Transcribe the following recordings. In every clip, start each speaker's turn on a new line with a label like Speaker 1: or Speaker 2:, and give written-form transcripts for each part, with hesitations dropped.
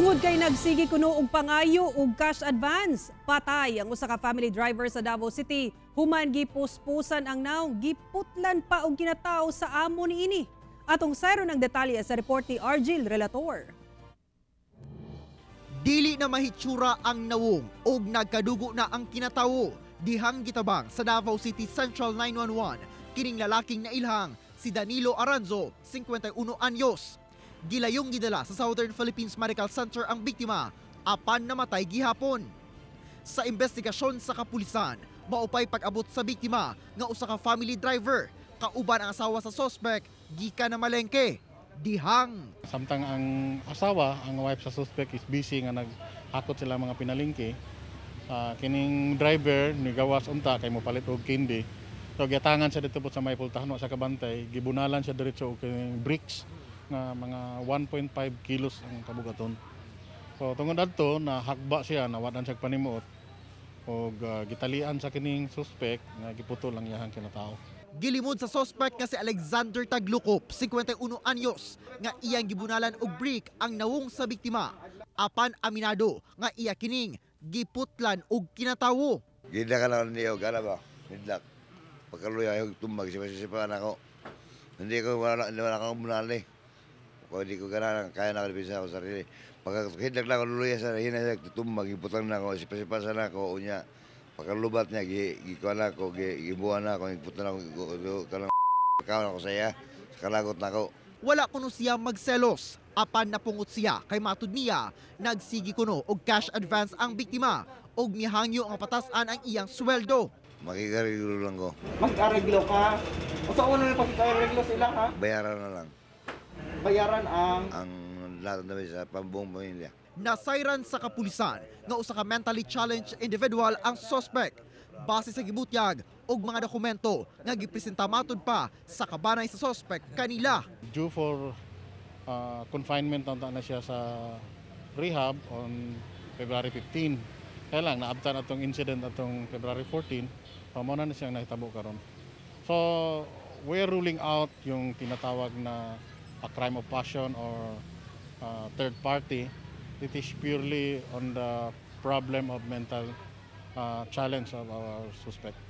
Speaker 1: Tungod kay nagsigi kuno og pangayo ug cash advance, patay ang usa ka family driver sa Davao City. Human gipuspusan ang naong, giputlan pa og kinatawo sa amo niini. Atong sayro ng detalye sa report ni Argil Relator.
Speaker 2: Dili na mahitsura ang nawong ug nagkadugo na ang kinatawo. Dihang gitabang sa Davao City Central 911, kining lalaking nailhang si Danilo Aranzo, 51 anyos. Gilayong gidala sa Southern Philippines Medical Center ang biktima, apan namatay gihapon. Sa investigasyon sa kapulisan, maupay pag-abot sa biktima nga usa ka family driver, kauban ang asawa sa suspect, gikan na malengke. Dihang
Speaker 3: samtang ang asawa, ang wife sa suspect is busy nga naghakot sila mga pinalingki. Kining driver ni gawas unta kay mopalit og kindi. So giatangan siya dito po sa may pultahan sa kabantay, gibunalan siya diretso og kining bricks nga mga 1.5 kilos ang kabugaton. So tungod adto na hakba siya, nawadan siya panimuot og gitalian sa kining suspect nga giputol ang iyang kinatawo.
Speaker 2: Gilimod sa suspect nga si Alexander Taglukop, 51 anyos, nga iyang gibunalan og brick ang nawong sa biktima. Apan aminado nga iya kining giputlan og kinatawo.
Speaker 4: Gida ka lang niyo, gana ba? Midlak. Pagkaluya yung tumbag, sipa-sipa na ako. Hindi ko wala akong bunali. Kung hindi ko gana, kaya na kalipisa ako sarili. Pagkahidak lang ako luluya sa hinay, tutumbag, iputang na ako, sipa-sipa na ako, unya. Pagkalubat niya, gikuha na ako, gibuhan na ako, iputang na ako, kawan ako sa iya, kalagot na ako.
Speaker 2: Wala kuno siya magselos, apan napungot siya kay matud niya, nagsigi kuno og cash advance ang biktima, og mihangyo ang patasan ang iyang sweldo.
Speaker 4: Makikareglo lang ko.
Speaker 2: Mag-areglo ka? O sa una na pag-areglo sila ha?
Speaker 4: Bayaran na lang.
Speaker 2: Bayaran ang
Speaker 4: Lahat na sa pambuong pamilya.
Speaker 2: nasayran sa kapulisan nga usa ka mentally challenged individual ang suspect. Base sa gibutyag og mga dokumento nga gipresenta matud pa sa kabanay sa suspect kanila.
Speaker 3: Due for confinement na siya sa rehab on February 15. Kaya lang naabtan atong incident atong February 14, pamuna na siyang nahitabo karon. So we're ruling out yung tinatawag na a crime of passion or third party. It is purely on the problem of mental challenge of our suspect.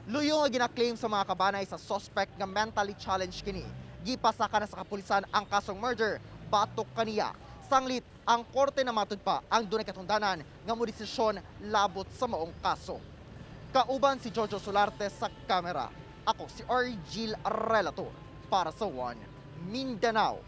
Speaker 2: Luyo nga gina-claim sa mga kabanay sa suspect nga mentally challenged kini. Gipasaka na sa kapulisan ang kasong murder, batok kaniya. Sanglit, ang korte na matud pa ang dunay katundanan nga mo desisyon labot sa maong kaso. Kauban si Jojo Solarte sa kamera. Ako si Argil Relator para sa One Mindanao.